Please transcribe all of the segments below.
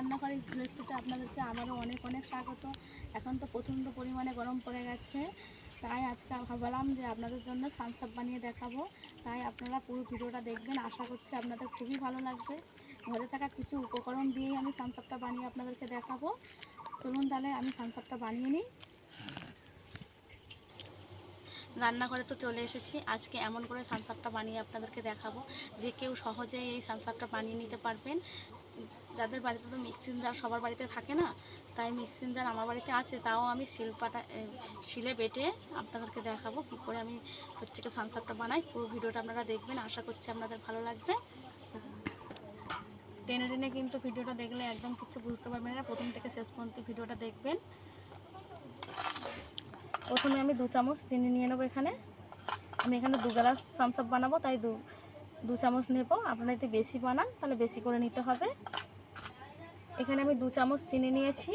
রান্নাঘরের রেসিপিতে আপনাদেরকে আবারও অনেক অনেক স্বাগত। এখন তো প্রচণ্ড পরিমাণে গরম পড়ে গেছে, তাই আজকে ভাবলাম যে আপনাদের জন্য থামস আপ বানিয়ে দেখাবো। তাই আপনারা পুরো ভিডিওটা দেখবেন, আশা করছি আপনাদের খুবই ভালো লাগবে। ঘরে থাকা কিছু উপকরণ দিয়েই আমি থামস আপটা বানিয়ে আপনাদেরকে দেখাবো। চলুন তাহলে আমি থামস আপটা বানিয়ে নিই। রান্নাঘরে তো চলে এসেছি। আজকে এমন করে থামস আপটা বানিয়ে আপনাদেরকে দেখাবো যে কেউ সহজেই এই থামস আপটা বানিয়ে নিতে পারবেন। যাদের বাড়িতে তো মিক্সিং জার সবার বাড়িতে থাকে না, তাই মিক্সিং জার আমার বাড়িতে আছে, তাও আমি শিলে বেটে আপনাদেরকে দেখাবো কী করে আমি হচ্ছে কি থামস আপটা বানাই। পুরো ভিডিওটা আপনারা দেখবেন, আশা করছি আপনাদের ভালো লাগবে। টেনে টেনে কিন্তু ভিডিওটা দেখলে একদম কিছু বুঝতে পারবেন না, প্রথম থেকে শেষ পর্যন্ত ভিডিওটা দেখবেন। প্রথমে আমি 2 চামচ চিনি নিয়ে নেবো। আমি এখানে 2 গ্লাস থামস আপ বানাবো, তাই দু চামচ নেব। আপনারা যদি বেশি বানান তাহলে বেশি করে নিতে হবে। এখানে আমি 2 চামচ চিনি নিয়েছি।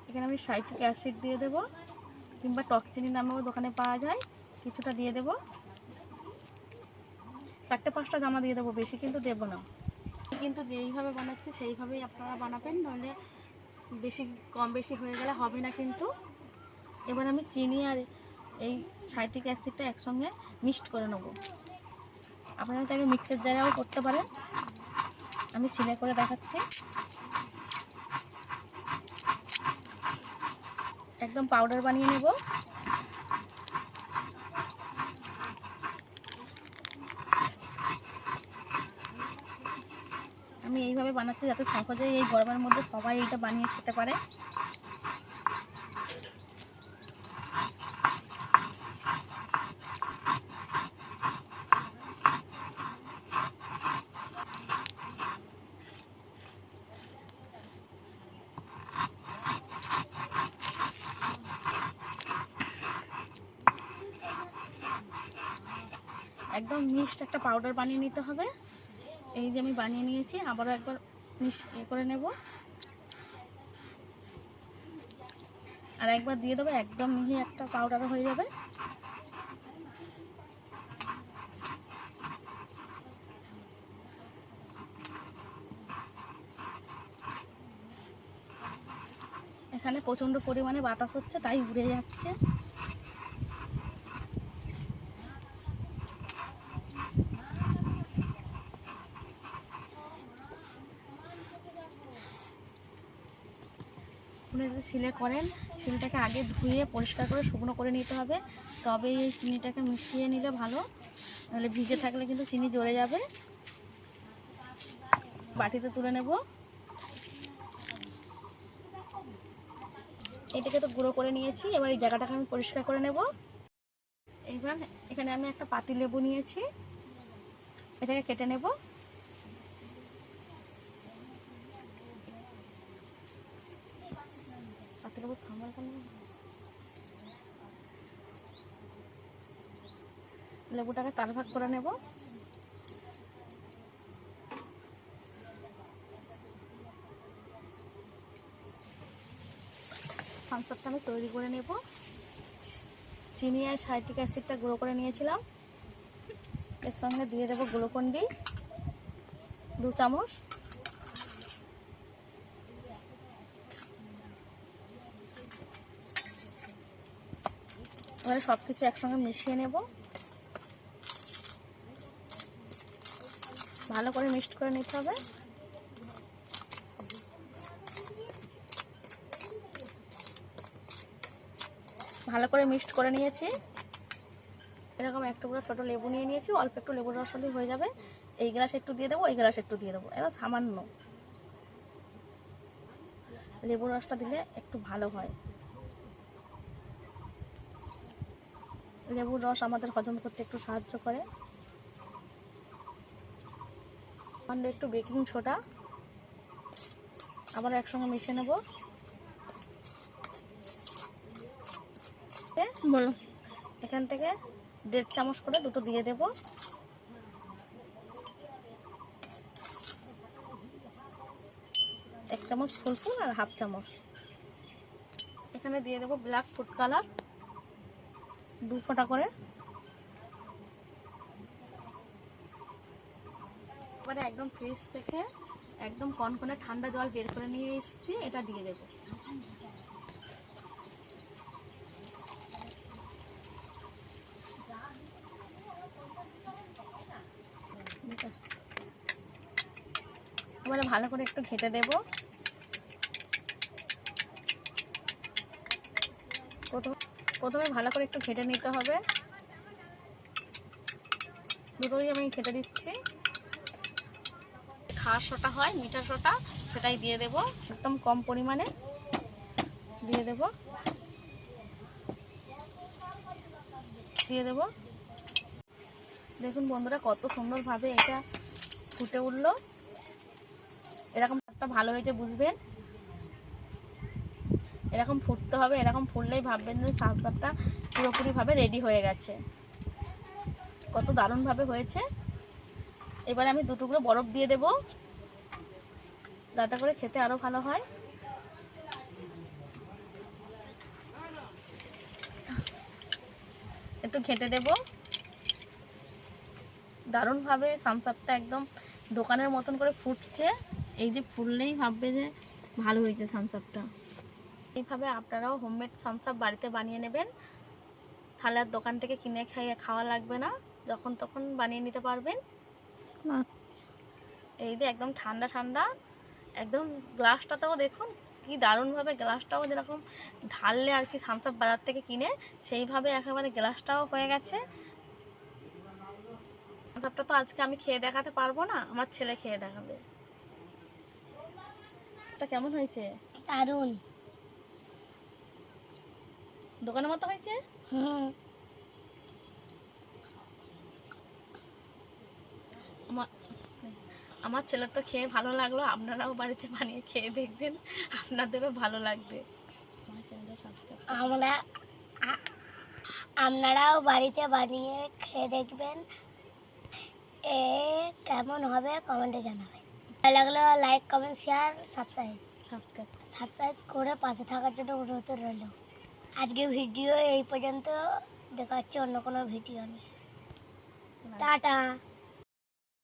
এখানে আমি সাইট্রিক অ্যাসিড দিয়ে দেব, কিংবা টক চিনি নামেও দোকানে পাওয়া যায়, কিছুটা দিয়ে দেব। 4-5টা জামা দিয়ে দেবো, বেশি কিন্তু দেব না। কিন্তু যেইভাবে বানাচ্ছি সেইভাবেই আপনারা বানাবেন, নইলে কম বেশি হয়ে গেলে হবে না কিন্তু। এবার আমি চিনি আর এই সাইট্রিক অ্যাসিডটা একসঙ্গে মিক্সড করে নেব। আপনারা চাইলে মিক্সার জারেও করতে পারেন, আমি শিলে করে দেখাচ্ছি। একদম পাউডার বানিয়ে নেব। আমি এইভাবে বানাচ্ছি যাতে সহজেই এই গরমের মধ্যে সবাই এইটা বানিয়ে খেতে পারে। একদম মিক্সড একটা পাউডার বানিয়ে নিতে হবে। এই যে আমি বানিয়ে নিয়েছি, আবারও একবার মিক্স করে নেব, আর একবার দিয়ে দেবো, একদম মিহি একটা পাউডার হয়ে যাবে। এখানে প্রচণ্ড পরিমাণে বাতাস হচ্ছে, তাই উড়ে যাচ্ছে। আপনি যদি শিলে করেন, শিলটাকে আগে ধুয়ে পরিষ্কার করে শুকনো করে নিতে হবে, তবে এই চিনিটাকে মিশিয়ে নিলে ভালো, নাহলে ভিজে থাকলে কিন্তু চিনি জ্বলে যাবে। বাটিতে তুলে নেব। এটাকে তো গুঁড়ো করে নিয়েছি, এবার এই জায়গাটাকে আমি পরিষ্কার করে নেব। এইবার এখানে আমি একটা পাতি লেবু নিয়েছি, এটাকে কেটে নেব। লেবুটাকে 4 ভাগ করে নেব। থামস আপটা আমি তৈরি করে নেব। চিনি আর সাইট্রিক অ্যাসিডটা গুঁড়ো করে নিয়েছিলাম, এর সঙ্গে দিয়ে দেবো গ্লুকন ডি 2 চামচ। এবারে সব কিছু একসঙ্গে মিশিয়ে নেব, ভালো করে মিক্সড করে নিতে হবে। ভালো করে মিক্সড করে নিয়েছি। এরকম একটা পুরো ছোটো লেবু নিয়ে নিয়েছি, অল্প একটু লেবুর রস হলেই হয়ে যাবে। এই গ্লাস একটু দিয়ে দেবো, এই গ্লাস একটু দিয়ে দেবো, এবার সামান্য লেবুর রসটা দিলে একটু ভালো হয়। লেবুর রস আমাদের হজম করতে একটু সাহায্য করে। সামান্য একটু বেকিং সোডা আবার একসঙ্গে মিশিয়ে নেব। বলো, এখান থেকে 1.5 চামচ করে দুটো দিয়ে দেব। এক চামচ ফুল আর হাফ চামচ। এখানে দিয়ে দেবো ব্ল্যাক ফুড কালার 2 ফোঁটা করে। এবারে একদম ফ্রিজ থেকে একদম কনকনে ঠান্ডা জল বের করে নিয়ে এসেছি, এটা দিয়ে দেবো। এবারে ভালো করে একটু ঘেটে দেবো। প্রথমে ভালো করে একটু ঘেটে নিতে হবে। দুটোই আমি ঘেটে দিচ্ছি। খাওয়ার সোটা হয়, মিঠার সোটা, সেটাই দিয়ে দেব। একদম কম পরিমাণে দিয়ে দেব। দেখুন বন্ধুরা, কত সুন্দরভাবে এটা ফুটে উঠলো। এরকম একটা ভালো হয়েছে বুঝবেন, এরকম ফুটতে হবে। এরকম ফুটলেই ভাববেন যে সানসাপটা পুরোপুরিভাবে রেডি হয়ে গেছে। কত দারুণভাবে হয়েছে। এবারে আমি 2 টুকরো বরফ দিয়ে দেব, যাতে করে খেতে আরো ভালো হয়। একটু ঘেটে দেব। দারুণভাবে সানসাপটা একদম দোকানের মতন করে ফুটছে। এই যে ফুললেই ভাববে যে ভালো হয়েছে সানসাপটা। এইভাবে আপনারাও হোমমেড সানসাপ বাড়িতে বানিয়ে নেবেন, তাহলে আর দোকান থেকে কিনে খাওয়া লাগবে না, যখন তখন বানিয়ে নিতে পারবেন। এই যে একদম ঠান্ডা ঠান্ডা, একদম গ্লাসটাতেও দেখুন কি দারুণভাবে, গ্লাসটাও যেরকম ঢাললে আর কি সানসাপ বাজার থেকে কিনে, সেইভাবে একেবারে গ্লাসটাও হয়ে গেছে। সানসাপটা তো আজকে আমি খেয়ে দেখাতে পারবো না, আমার ছেলে খেয়ে দেখাবে। এটা কেমন হয়েছে? দারুণ। দোকানের মতো হয়েছে। আমার ছেলের তো খেয়ে ভালো লাগলো, আপনারাও বাড়িতে বানিয়ে খেয়ে দেখবেন, আপনাদেরও ভালো লাগবে। আপনারাও বাড়িতে বানিয়ে খেয়ে দেখবেন, এ কেমন হবে কমেন্টে জানাবেন। ভালো লাগলে লাইক, কমেন্ট, শেয়ার, সাবস্ক্রাইব করে পাশে থাকার জন্য অনুরোধ রইল। আজকে ভিডিও এই পর্যন্ত, দেখা হচ্ছে অন্য কোনো ভিডিও নিয়ে। টাটা।